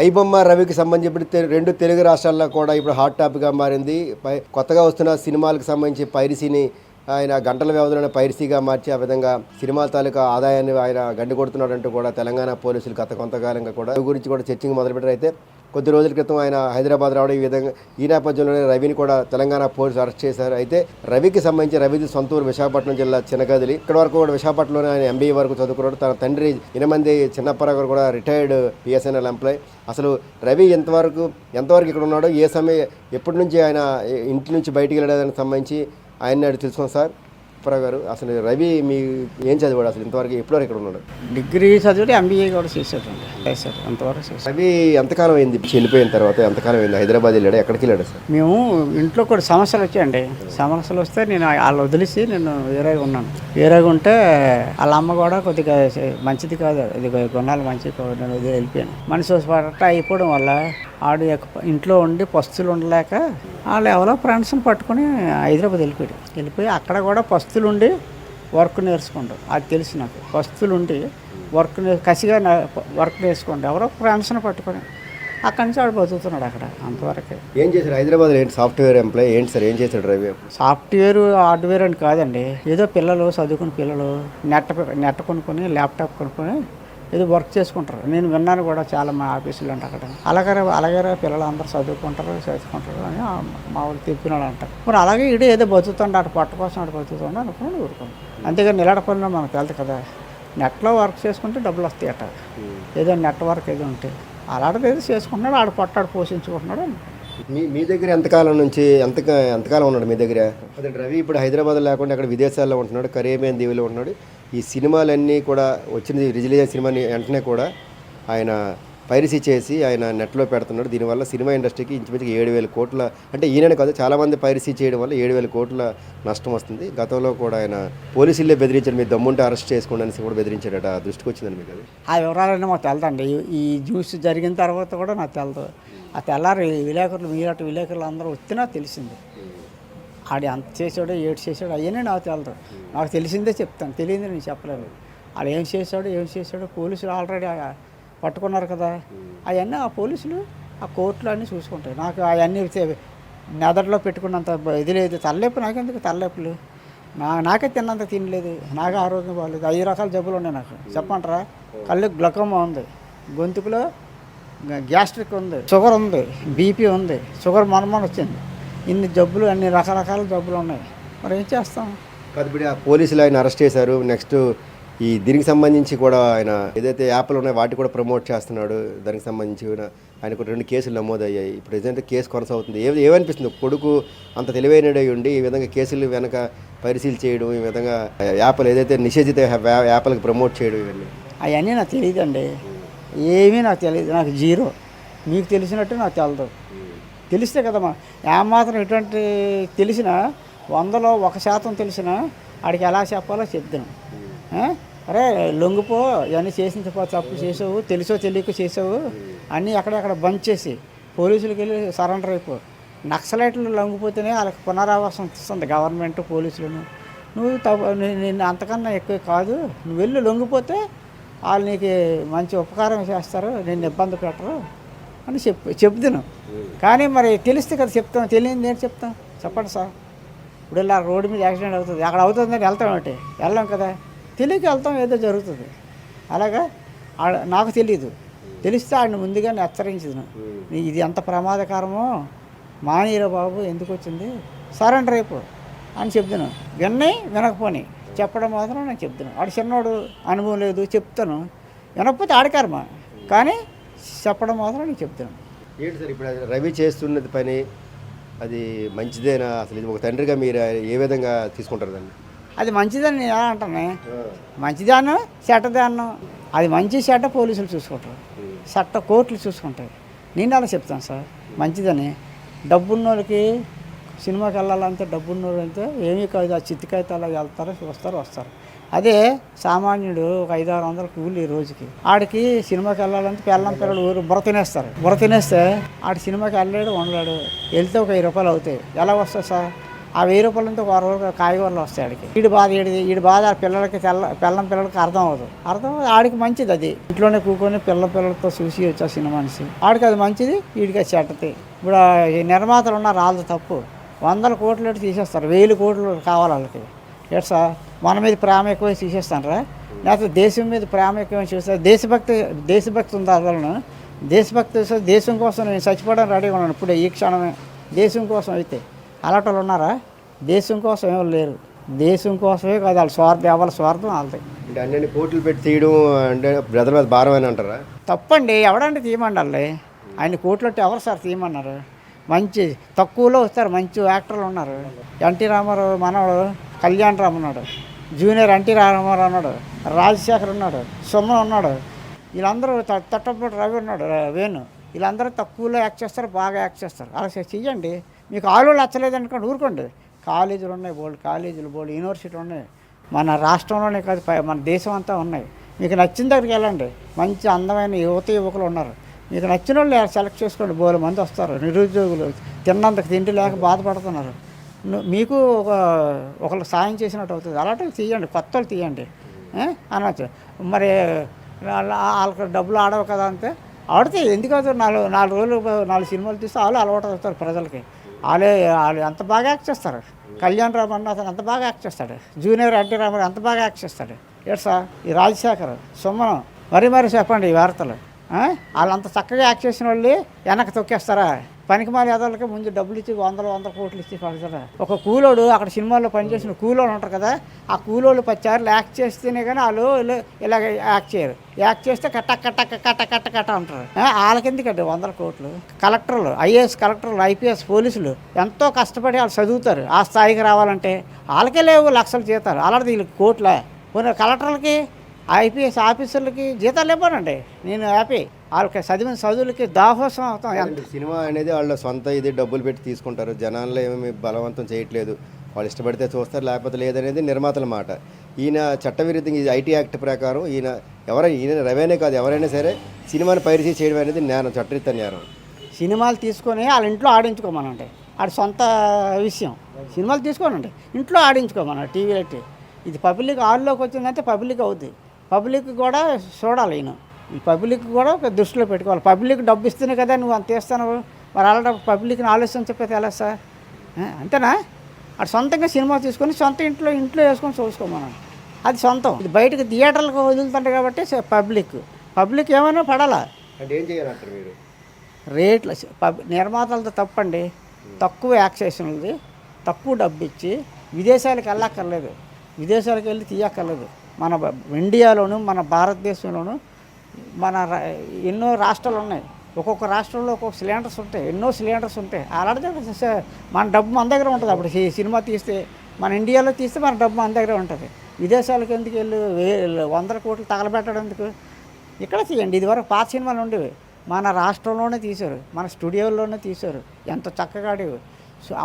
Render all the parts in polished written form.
ఐబొమ్మ రవికి సంబంధించి ఇప్పుడు రెండు తెలుగు రాష్ట్రాల్లో కూడా ఇప్పుడు హాట్ టాపిక్గా మారింది. కొత్తగా వస్తున్న సినిమాలకు సంబంధించి పైరసీని ఆయన గంటల వ్యవధిలోనే పైరసీగా మార్చి ఆ విధంగా సినిమాల తాలూకా ఆదాయాన్ని ఆయన గండి కొడుతున్నాడంటూ కూడా తెలంగాణ పోలీసులు గత కొంతకాలంగా కూడా గురించి కూడా చర్చింగ్ మొదలుపెట్టారు. అయితే కొద్ది రోజుల క్రితం ఆయన హైదరాబాద్ రావడం ఈ విధంగా ఈ నేపథ్యంలోనే రవిని కూడా తెలంగాణ పోలీసులు అరెస్ట్ చేశారు. అయితే రవికి సంబంధించి రవిది సొంతూరు విశాఖపట్నం జిల్లా చిన్నకదిలి. ఇక్కడ వరకు కూడా విశాఖపట్నంలోనే ఆయన ఎంబీఏ వరకు చదువుకున్నాడు. తన తండ్రి 8 చిన్నప్ప కూడా రిటైర్డ్ బిఎస్ఎన్ఎల్ ఎంప్లాయ్. అసలు రవి ఎంతవరకు ఇక్కడ ఉన్నాడో, ఏ సమయం ఎప్పటి నుంచి ఆయన ఇంటి నుంచి బయటికి వెళ్ళడానికి సంబంధించి ఆయన తెలుసుకోండి సార్. పుప్పారావు గారు, అసలు రవి మీ ఏం చదివాడు, అసలు ఇంతవరకు ఎప్పటివరకు ఇక్కడ ఉన్నాడు? డిగ్రీ చదివి ఎంబీఏ కూడా చేశాడండి. అంతవరకు రవి ఎంతకాలం అయింది వెళ్ళిపోయిన తర్వాత? ఎంతకాలం అయింది హైదరాబాద్ వెళ్ళాడు? ఎక్కడికి వెళ్ళాడు సార్? మేము ఇంట్లో కూడా సమస్యలు వచ్చాయండి. సమస్యలు వస్తే నేను వాళ్ళు వదిలేసి నేను వేరేగా ఉన్నాను. వేరేగా ఉంటే వాళ్ళ అమ్మ కూడా కొద్దిగా మంచిది కాదు, ఇది గుణాలు మంచిది కాదు, నేను వదిలి వెళ్ళిపోయాను. మనిషి పట్ట అయిపోవడం వల్ల ఆడు ఇంట్లో ఉండి పస్తులు ఉండలేక వాళ్ళు ఎవరో ఫ్రెండ్స్ని పట్టుకొని హైదరాబాద్ వెళ్ళిపోయి అక్కడ కూడా పస్తులు ఉండి వర్క్ నేర్చుకుంటారు. అది తెలిసి నాకు పస్తులు ఉండి కసిగా వర్క్ నేర్చుకోండి ఎవరో ఫ్రెండ్స్ని పట్టుకొని అక్కడి నుంచి ఆడు బతుకుతున్నాడు అక్కడ. అంతవరకే. ఏం చేశారు హైదరాబాద్లో? ఏంటి సాఫ్ట్వేర్ ఎంప్లాయ్ ఏంటి సార్? ఏం చేశాడు రవి? సాఫ్ట్వేర్ హార్డ్వేర్ అని కాదండి, ఏదో పిల్లలు చదువుకుని పిల్లలు నెట్ కొనుక్కొని ల్యాప్టాప్ కొనుక్కొని ఏదో వర్క్ చేసుకుంటారు. నేను విన్నాను కూడా చాలా మా ఆఫీసులో అంటే అక్కడ అలాగే పిల్లలు అందరూ చదువుకుంటారు అని మా వాళ్ళు తెప్పినాడు అంటారు. మరి అలాగే ఇడే ఏదో బతుకుతుండే అటు పట్ట కోసం అటు బతుకుతుండే అనుకుని ఊరుకోండి. అంతేగాని నిలడ పనిలో మనకు తెలుసు కదా, నెట్లో వర్క్ చేసుకుంటే డబ్బులు వస్తాయి అట. ఏదో నెట్ వర్క్ ఏదో ఉంటే అలాంటిది ఏదో చేసుకుంటున్నాడు, ఆడు పట్టాడు పోషించుకుంటున్నాడు. మీ దగ్గర ఎంతకాలం నుంచి ఎంతకాలం ఉన్నాడు మీ దగ్గర? అదే రవి ఇప్పుడు హైదరాబాద్ లేకుండా అక్కడ విదేశాల్లో ఉంటున్నాడు, కరేబియన్ దీవులో ఉంటున్నాడు. ఈ సినిమాలన్నీ కూడా వచ్చిన రిలీజ్ అయిన సినిమాని వెంటనే కూడా ఆయన పైరసీ చేసి ఆయన నెట్లో పెడుతున్నాడు. దీనివల్ల సినిమా ఇండస్ట్రీకి ఇంచుమించుగా 7,000 కోట్ల, అంటే ఈయననే కాదు చాలామంది పైరసీ చేయడం వల్ల 7,000 కోట్ల నష్టం వస్తుంది. గతంలో కూడా ఆయన పోలీసులే బెదిరించాడు, మీరు దమ్ముంటే అరెస్ట్ చేసుకోండి అనేసి కూడా బెదిరించాడట. ఆ దృష్టికి వచ్చిందని మీకు అది? ఆ వివరాలన్నీ మాకు తెలుదండి. ఈ జ్యూస్ జరిగిన తర్వాత కూడా నాకు తెలుదు. ఆ తెల్లారి విలేకరులు అందరూ వస్తే నాకు తెలిసింది. ఆడు అంత చేసాడో ఏడు చేసాడో అవన్నీ నాకు తెలుదు. నాకు తెలిసిందే చెప్తాను, తెలియదు నేను చెప్పలేను. ఆడు ఏం చేశాడో పోలీసులు ఆల్రెడీ పట్టుకున్నారు కదా. అవన్నీ ఆ పోలీసులు ఆ కోర్టులో అన్నీ చూసుకుంటాయి. నాకు అవన్నీ నెదట్లో పెట్టుకున్నంత ఇది లేదు. తలనొప్పి నాకెందుకు తలనొప్పులు? నాకే తిన్నంత తినలేదు, నాకు ఆరోగ్యం బాగలేదు. 5 రకాల జబ్బులు ఉన్నాయి నాకు. చెప్పంటారా? కళ్ళు గ్లకోమా ఉంది, గొంతుకులో గ్యాస్ట్రిక్ ఉంది, షుగర్ ఉంది, బీపీ ఉంది, షుగర్ మనమని వచ్చింది. ఇన్ని జబ్బులు, అన్ని రకరకాల జబ్బులు ఉన్నాయి. మరి ఏం చేస్తాం? కాదు, ఇప్పుడు ఆ పోలీసులు ఆయన అరెస్ట్ చేశారు. నెక్స్ట్ ఈ దీనికి సంబంధించి కూడా ఆయన ఏదైతే యాప్లు ఉన్నాయో వాటి కూడా ప్రమోట్ చేస్తున్నాడు. దానికి సంబంధించి ఆయనకు 2 కేసులు నమోదయ్యాయి. ఇప్పుడు ప్రజెంట్ కేసు కొనసాగుతుంది. ఏమనిపిస్తుంది? కొడుకు అంత తెలివైనడై ఉండి ఈ విధంగా కేసులు వెనక పరిశీలి చేయడం, ఈ విధంగా యాప్లు ఏదైతే నిషేధిత యాప్లకు ప్రమోట్ చేయడం, ఇవన్నీ అవన్నీ నాకు తెలియదండి. ఏమీ నాకు తెలియదు. నాకు జీరో. మీకు తెలిసినట్టు నాకు తెలదు. తెలిస్తే కదమ్మా ఏమాత్రం ఎటువంటి తెలిసినా 100లో 1% తెలిసినా ఆడికి ఎలా చెప్పాలో చెప్తాను. అరే లొంగిపో, ఇవన్నీ చేసిన తప్పు చేసావు, తెలుసో తెలియక చేసావు, అన్నీ అక్కడక్కడ బంద్ చేసి పోలీసులకి వెళ్ళి సరెండర్ అయిపో. నక్సలైట్లు లొంగిపోతేనే వాళ్ళకి పునరావాసం ఇస్తుంది గవర్నమెంట్, పోలీసులను. నిన్ను అంతకన్నా ఎక్కువ కాదు, నువ్వు వెళ్ళి లొంగిపోతే వాళ్ళు నీకు మంచి ఉపకారం చేస్తారు, నిన్ను ఇబ్బంది పెట్టరు అని చెప్తాను. కానీ మరి తెలిస్తే కదా చెప్తాం, తెలియదు నేను చెప్తాం. చెప్పండి సార్. ఇప్పుడు ఇలా రోడ్డు మీద యాక్సిడెంట్ అవుతుంది, అక్కడ అవుతుందని వెళ్తాం అంటే వెళ్ళాం కదా, తెలియక వెళ్తాం, ఏదో జరుగుతుంది. అలాగా నాకు తెలియదు. తెలిస్తే ఆడిని ముందుగానే హెచ్చరించదు. ఇది ఎంత ప్రమాదకరమో మానీరా బాబు, ఎందుకు వచ్చింది, సరెండర్ అయిపో అని చెప్తాను. వినకపోని చెప్పడం మాత్రం నేను చెప్తాను. ఆడు చిన్నోడు, అనుభవం లేదు, చెప్తాను. వినకపోతే ఆడకర్మ, కానీ చెప్పడం మాత్రం నేను చెప్తాను. ఏంటి సార్ ఇప్పుడు రవి చేస్తున్నది పని అది మంచిదేనా? అసలు ఇది ఒక తండ్రిగా మీరు ఏ విధంగా తీసుకుంటారు దాన్ని? అది మంచిదని నేను ఎలా అంటాను? మంచిదాను చెడ్డదాను, అది మంచి చెడ్డ పోలీసులు చూసుకుంటారు, చట్ట కోర్టులు చూసుకుంటాయి. నేను అలా చెప్తాను సార్ మంచిదని. డబ్బున్నోళ్ళకి సినిమాకి వెళ్ళాలంటే డబ్బున్నోళ్ళు అంతే ఏమీ కాదు, ఆ చిత్తికాయతో అలా వెళ్తారు, చూస్తారు, వస్తారు. అదే సామాన్యుడు ఒక 500-600 కూలి రోజుకి, ఆడికి సినిమాకి వెళ్ళాలంటే పిల్లలు ఊరు బుర్ర తినేస్తే ఆడి సినిమాకి వెళ్ళాడు, ఉండలేడు. వెళ్తే ఒక 1000 రూపాయలు అవుతాయి. ఎలా వస్తుంది సార్? ఆ 1000 రూపాయలతో ఒక రోజు కాయగూరలు వస్తాయి ఆడికి. ఈడి బాధ ఆ పిల్లలకి పిల్లలకి అర్థం అవ్వదు ఆడికి మంచిది అది. ఇంట్లోనే కూకొని పిల్లలతో చూసి వచ్చా సినిమానిసి ఆడికి అది మంచిది, వీడికి అది చెడ్డది. ఇప్పుడు ఈ నిర్మాతలు ఉన్నారు వాళ్ళది తప్పు. 100 కోట్లు తీసేస్తారు, 1000 కోట్లు కావాలి వాళ్ళకి. ఎట్సా మన మీద ప్రేమ ఎక్కువ తీసేస్తానరా, లేకపోతే దేశం మీద ప్రేమ ఎక్కువ చూస్తారు. దేశభక్తి ఉంది వాళ్ళను. దేశభక్తి దేశం కోసం నేను చచ్చిపోవడానికి రెడీగా ఉన్నాను ఇప్పుడు ఈ క్షణమే. దేశం కోసం అయితే అలాంటి వాళ్ళు ఉన్నారా? దేశం కోసం ఎవరు లేరు. దేశం కోసమే కాదు వాళ్ళ స్వార్థం, ఎవరి స్వార్థం వాళ్ళది. అంటే అన్ని కోట్లు పెట్టి తీయడం అంటే బ్రదర్ మీద భారం అని అంటారా? తప్పండి. ఎవడంటే తీయమండాలి, ఆయన కోట్లు ఎవరు సార్ తీయమన్నారు? మంచి తక్కువలో వస్తారు, మంచి యాక్టర్లు ఉన్నారు. ఎన్టీ రామారావు మనవాడు కళ్యాణ్ రామ్ ఉన్నాడు, జూనియర్ ఎన్టీ రామారావు ఉన్నాడు, రాజశేఖర్ ఉన్నాడు, సుమన్ ఉన్నాడు. వీళ్ళందరూ తట్టపూడి రవి ఉన్నాడు, వేణు. వీళ్ళందరూ తక్కువలో యాక్ట్ చేస్తారు, బాగా యాక్ట్ చేస్తారు. అలా చెయ్యండి. మీకు ఆలు నచ్చలేదు అనుకోండి, ఊరుకోండి. కాలేజీలు ఉన్నాయి, బోల్డ్ యూనివర్సిటీలు ఉన్నాయి. మన రాష్ట్రంలోనే కాదు మన దేశం అంతా ఉన్నాయి. మీకు నచ్చిన దగ్గరికి వెళ్ళండి. మంచి అందమైన యువకులు ఉన్నారు. మీకు నచ్చిన వాళ్ళు సెలెక్ట్ చేసుకోండి. బోలు మంది వస్తారు. నిరుద్యోగులు తిన్నందుకు తిండి లేక బాధపడుతున్నారు. మీకు ఒకళ్ళు సాయం చేసినట్టు అవుతుంది. అలాంటివి తీయండి, కొత్త వాళ్ళు తీయండి అనొచ్చు. మరి వాళ్ళకి డబ్బులు ఆడవు కదా అంటే ఆడితే ఎందుకు అవుతారు? 4 రోజులు 4 సినిమాలు తీస్తే వాళ్ళు అలవాటు అవుతారు ప్రజలకి. వాళ్ళు ఎంత బాగా యాక్ట్ చేస్తారు. కళ్యాణ్ రామ్ అన్న అతను ఎంత బాగా యాక్ట్ చేస్తాడు. జూనియర్ ఎన్టీ రామారావు ఎంత బాగా యాక్ట్ చేస్తాడు. ఏడ్సా ఈ రాజశేఖర్, సుమనం మరి చెప్పండి ఈ వార్తలు. వాళ్ళంత చక్కగా యాక్ట్ చేసిన వాళ్ళు వెనక్కి తొక్కేస్తారా? పనికిమాలి ఎదలకి ముందు డబ్బులు ఇచ్చి 100 కోట్లు ఇచ్చి పడతారా? ఒక కూలోడు అక్కడ సినిమాల్లో పనిచేసిన కూలోడు ఉంటారు కదా, ఆ కూలోళ్ళు 10 సార్లు యాక్ట్ చేస్తేనే కానీ వాళ్ళు ఇలాగ యాక్ట్ చేయరు. యాక్ట్ చేస్తే కట్ట అంటారు. వాళ్ళకెందుకండి 100 కోట్లు? కలెక్టర్లు, ఐఏఎస్ కలెక్టర్లు, ఐపీఎస్ పోలీసులు ఎంతో కష్టపడి వాళ్ళు చదువుతారు. ఆ స్థాయికి రావాలంటే వాళ్ళకే లేవు లక్షలు జీతాలు. అలాంటిది వీళ్ళకి కోట్ల. కొన్ని కలెక్టర్లకి, ఐపీఎస్ ఆఫీసర్లకి జీతాలు ఇవ్వనండి. నేను హ్యాపీ. వాళ్ళకి చదివిన చదువులకి దాహోసం అవుతాం. సినిమా అనేది వాళ్ళ సొంత ఇది డబ్బులు పెట్టి తీసుకుంటారు. జనాల్లో ఏమీ బలవంతం చేయట్లేదు. వాళ్ళు ఇష్టపడితే చూస్తారు, లేకపోతే లేదనేది నిర్మాతల మాట. ఈయన చట్టవిరుద్ధంగా ఇది ఐటీ యాక్ట్ ప్రకారం ఈయన రవేనే కాదు ఎవరైనా సరే సినిమాని పైరసీ చేయడం అనేది నేరం, చట్టరీత్యా నేరం. సినిమాలు తీసుకొని వాళ్ళ ఇంట్లో ఆడించుకోమనండి. అది సొంత విషయం. సినిమాలు తీసుకోనండి, ఇంట్లో ఆడించుకోమన్నాడు. టీవీ పెట్టి ఇది పబ్లిక్ హాల్లోకి వచ్చిందంటే పబ్లిక్ అవుద్ది. పబ్లిక్ కూడా చూడాలి. ఈయన ఈ పబ్లిక్ కూడా ఒక దృష్టిలో పెట్టుకోవాలి. పబ్లిక్ డబ్బు ఇస్తేనే కదా నువ్వు అంత ఇస్తాను. మరి అలా పబ్లిక్ని ఆలోచన చెప్పేది ఎలా సార్? అంతేనా? అటు సొంతంగా సినిమా తీసుకొని సొంత ఇంట్లో వేసుకొని చూసుకోమన్నాను. అది సొంతం. ఇది బయటకు థియేటర్లకు వదులుతుంటారు కాబట్టి పబ్లిక్ ఏమైనా పడాలా అంటే ఏం చేయాలంటారు మీరు? రేట్లు నిర్మాతలతో తప్పండి. తక్కువ యాక్సేషన్ది, తక్కువ డబ్బు ఇచ్చి విదేశాలకు వెళ్ళక్కర్లేదు. విదేశాలకు వెళ్ళి తీయక్కర్లేదు. మన ఇండియాలోను, మన భారతదేశంలోను ఎన్నో రాష్ట్రాలు ఉన్నాయి. ఒక్కొక్క రాష్ట్రంలో ఒక్కొక్క సిలిండర్స్ ఉంటాయి, ఎన్నో సిలిండర్స్ ఉంటాయి. అలాంటిదే మన డబ్బు మన దగ్గర ఉంటుంది. అప్పుడు సినిమా తీస్తే, మన ఇండియాలో తీస్తే మన డబ్బు మన దగ్గర ఉంటుంది. విదేశాలకు ఎందుకు వెళ్ళి 100 కోట్లు తగలబెట్టడం ఎందుకు? ఇక్కడ తీయండి. ఇదివరకు పాత సినిమాలు ఉండేవి, మన రాష్ట్రంలోనే తీశారు, మన స్టూడియోల్లోనే తీశారు. ఎంత చక్కగా ఆడేవి.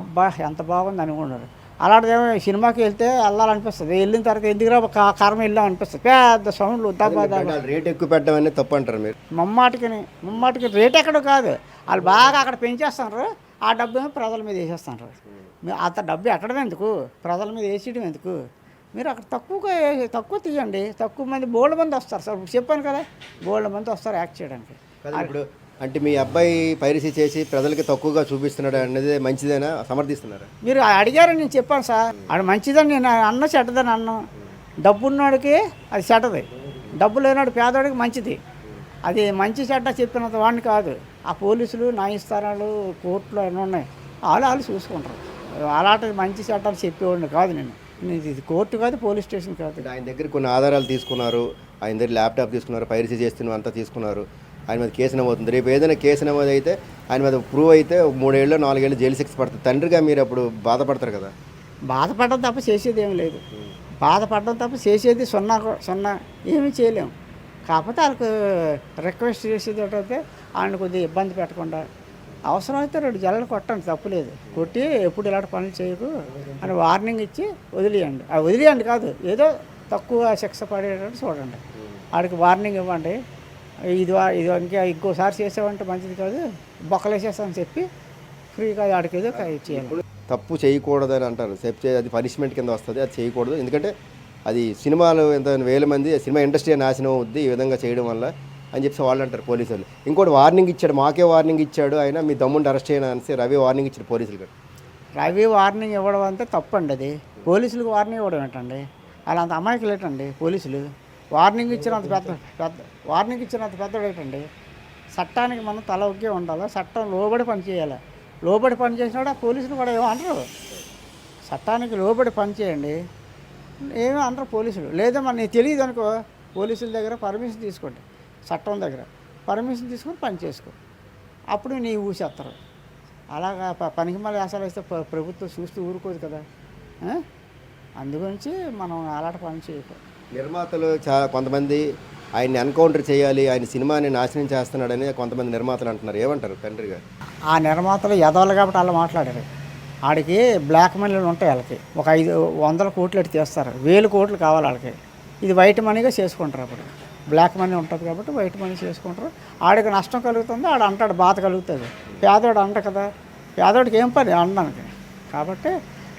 అబ్బా ఎంత బాగుంది అనుకున్నారు. అలాంటిదేమో సినిమాకి వెళ్తే వెళ్ళాలనిపిస్తుంది. వెళ్ళిన తర్వాత ఎందుకురా కారం వెళ్ళాం అనిపిస్తుంది. పెద్ద సౌండ్లు రేట్ ఎక్కువ పెట్టడం అనేది తప్పు అంటారు మీరు? ముమ్మాటికి రేట్ ఎక్కడో కాదు. వాళ్ళు బాగా అక్కడ పెంచేస్తున్నారు. ఆ డబ్బు ఏమో ప్రజల మీద వేసేస్తున్నారు. అంత డబ్బు ఎక్కడం ఎందుకు? ప్రజల మీద వేసేయడం ఎందుకు? మీరు అక్కడ తక్కువ తీయండి. తక్కువ మంది బోల్డ్ మంది వస్తారు సార్. చెప్పాను కదా, బోల్డ్ మంది వస్తారు యాక్ట్ చేయడానికి. ఇప్పుడు అంటే మీ అబ్బాయి పైరసీ చేసి ప్రజలకి తక్కువగా చూపిస్తున్నాడు అనేది మంచిదేనా, సమర్థిస్తున్నారా? మీరు అడిగారని నేను చెప్పాను సార్. అది మంచిదని నేను అన్న, చెడ్డదని అన్న. డబ్బు ఉన్నవాడికి అది చెడ్డది, డబ్బు లేనివాడు పేదవాడికి మంచిది. అది మంచి చెడ్డ చెప్పినంత వాడిని కాదు. ఆ పోలీసులు, న్యాయస్థానాలు, కోర్టులు అన్నీ ఉన్నాయి. వాళ్ళు చూసుకుంటారు. అలాంటి మంచి చట్టాలు చెప్పేవాడిని కాదు నేను. ఇది కోర్టు కాదు, పోలీస్ స్టేషన్ కాదు. ఆయన దగ్గర కొన్ని ఆధారాలు తీసుకున్నారు, ఆయన దగ్గర ల్యాప్టాప్ తీసుకున్నారు, పైరసీ చేస్తున్న అంతా తీసుకున్నారు. ఆయన మీద కేసు నమోతుంది. రేపు ఏదైనా కేసు నమోదు అయితే ఆయన మీద ప్రూవ్ అయితే 3 ఏళ్ళు 4 ఏళ్ళు జైలు శిక్ష పడుతుంది. తండ్రిగా మీరు అప్పుడు బాధపడతారు కదా? బాధపడడం తప్ప చేసేది ఏమి లేదు. బాధపడడం తప్ప చేసేది సున్నా ఏమీ చేయలేము. కాకపోతే వాళ్ళకు రిక్వెస్ట్ చేసేది ఏంటంటే ఆయన కొద్దిగా ఇబ్బంది పెట్టకుండా అవసరమైతే 2 జల్లలు కొట్టండి, తప్పులేదు. కొట్టి ఎప్పుడు ఇలాంటి పనులు చేయకు అని వార్నింగ్ ఇచ్చి వదిలేయండి. వదిలేయండి కాదు, ఏదో తక్కువ శిక్ష పడేటట్టు చూడండి. వాడికి వార్నింగ్ ఇవ్వండి. ఇది ఇంకోసారి చేసావంటే మంచిది కాదు, బొక్కలేసేస్తామని చెప్పి ఫ్రీగా ఆడికి ఏదో చేయాలి. తప్పు చేయకూడదని అంటారు. అది పనిష్మెంట్ కింద వస్తుంది, అది చేయకూడదు. ఎందుకంటే అది సినిమాలు ఎంత వేల మంది సినిమా ఇండస్ట్రీ నాశనం అవుద్ది ఈ విధంగా చేయడం వల్ల అని చెప్పి వాళ్ళు అంటారు పోలీసులు. ఇంకోటి వార్నింగ్ ఇచ్చాడు, మాకే వార్నింగ్ ఇచ్చాడు ఆయన, మీ దమ్ముండి అరెస్ట్ చేయను అనేసి రవి వార్నింగ్ ఇచ్చాడు పోలీసులు. రవి వార్నింగ్ ఇవ్వడం అంతే తప్పండి. అది పోలీసులకు వార్నింగ్ ఇవ్వడం ఏంటండి? అలా అంత అమాయకులు ఏంటండి పోలీసులు? వార్నింగ్ ఇచ్చినంత వార్నింగ్ ఇచ్చినంత పెద్దడు ఏంటండి? చట్టానికి మనం తల ఒగ్గే ఉండాలి, చట్టం లోబడి పని చేయాలి. లోబడి పని చేసినాడు ఆ పోలీసులు కూడా ఏమో అనరు. చట్టానికి లోబడి పని చేయండి, ఏమీ అనరు పోలీసులు. లేదా మన నీకు తెలియదు అనుకో, పోలీసుల దగ్గర పర్మిషన్ తీసుకోండి, చట్టం దగ్గర పర్మిషన్ తీసుకొని పని చేసుకో, అప్పుడు నీ ఊసేస్తారు. అలాగా పనికి మళ్ళీ వేసాలు వేస్తే ప్రభుత్వం చూస్తూ ఊరుకోదు కదా. అందుగురించి మనం అలాంటి పని చేయకూడదు. నిర్మాతలు కొంతమంది ఆయన్ని ఎన్కౌంటర్ చేయాలి, ఆయన సినిమాని నాశనం చేస్తున్నాడని కొంతమంది నిర్మాతలు అంటున్నారు. ఏమంటారు తండ్రి గారు? ఆ నిర్మాతలు ఎదవాలి కాబట్టి అలా మాట్లాడారు. ఆడికి బ్లాక్ మనీలు ఉంటాయి, వాళ్ళకి ఒక 500 కోట్లు ఎట్టి తీస్తారు, 1000 కోట్లు కావాలి వాళ్ళకి. ఇది వైట్ మనీగా చేసుకుంటారు. అప్పుడు బ్లాక్ మనీ ఉంటుంది కాబట్టి వైట్ మనీ చేసుకుంటారు. ఆడికి నష్టం కలుగుతుంది, ఆడు అంటాడు బాధ కలుగుతుంది. పేదోడు అంట కదా, పేదోడికి ఏం పని అనడానికి. కాబట్టి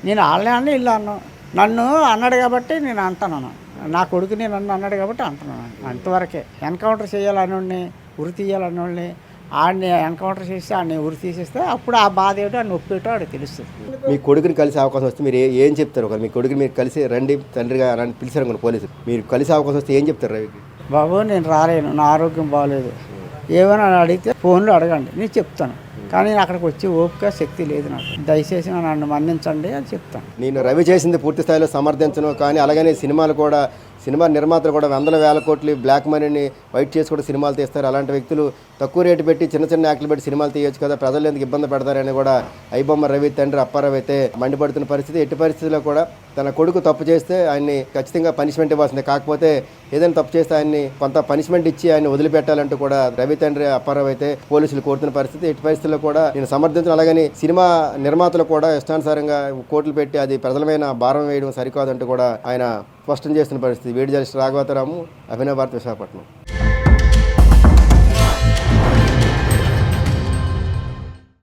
నేను వాళ్ళని అన్న ఇల్లు అన్నాను, నన్ను అన్నాడు కాబట్టి నేను అంటున్నాను, నా కొడుకుని నన్ను అన్నాడు కాబట్టి అంటున్నాను. అంతవరకే. ఎన్కౌంటర్ చేయాలన్నోడిని, ఉరి తీయాలన్నోడిని ఆడిని ఎన్కౌంటర్ చేస్తే ఆడిని ఉరి తీసేస్తే అప్పుడు ఆ బాధ ఏటో ఆ నొప్పి ఏటో ఆడికి తెలుస్తుంది. మీ కొడుకుని కలిసే అవకాశం వస్తే మీరు ఏం చెప్తారు? ఒక మీ కొడుకుని మీరు కలిసి రండి తండ్రిగా అని పిలిచారు అనుకోండి పోలీసులు, మీరు కలిసే అవకాశం వస్తే ఏం చెప్తారు రవికి? బాబు నేను రాలేను, నా ఆరోగ్యం బాగోలేదు, ఏమైనా అడిగితే ఫోన్లో అడగండి, నేను చెప్తాను. కానీ అక్కడికి వచ్చి ఓపిక శక్తి లేదు నాకు, దయచేసి నన్ను మన్నించండి అని చెప్తాను. నేను రవి చేసింది పూర్తి స్థాయిలో సమర్థించను, కానీ అలాగనే సినిమా నిర్మాతలు కూడా వందల వేల కోట్లు బ్లాక్ మనీని వైట్ చేసి కూడా సినిమాలు తీస్తారు. అలాంటి వ్యక్తులు తక్కువ రేటు పెట్టి చిన్న చిన్న యాక్ట్లు పెట్టి సినిమాలు తీయొచ్చు కదా, ప్రజలు ఎందుకు ఇబ్బంది పెడతారని కూడా ఐబొమ్మ రవి తండ్రి అప్పారావు అయితే మండిపడుతున్న పరిస్థితి. ఎట్టి పరిస్థితుల్లో కూడా తన కొడుకు తప్పు చేస్తే ఆయన్ని ఖచ్చితంగా పనిష్మెంట్ ఇవ్వాల్సిందే. కాకపోతే ఏదైనా తప్పు చేస్తే ఆయన్ని కొంత పనిష్మెంట్ ఇచ్చి ఆయన్ని వదిలిపెట్టాలంటూ కూడా రవి తండ్రి అప్పారావు అయితే పోలీసులు కోరుతున్న పరిస్థితి. ఎట్టి పరిస్థితుల్లో కూడా నేను సమర్థించను. అలాగని సినిమా నిర్మాతలు కూడా ఇష్టానుసారంగా కోట్లు పెట్టి అది ప్రజలమైన భారం వేయడం సరికాదంటూ కూడా ఆయన స్పష్టం చేస్తున్న పరిస్థితి. వేడి జర్నలిస్ట్ రాఘవతరాము, అభినవ్ భారత్, విశాఖపట్నం.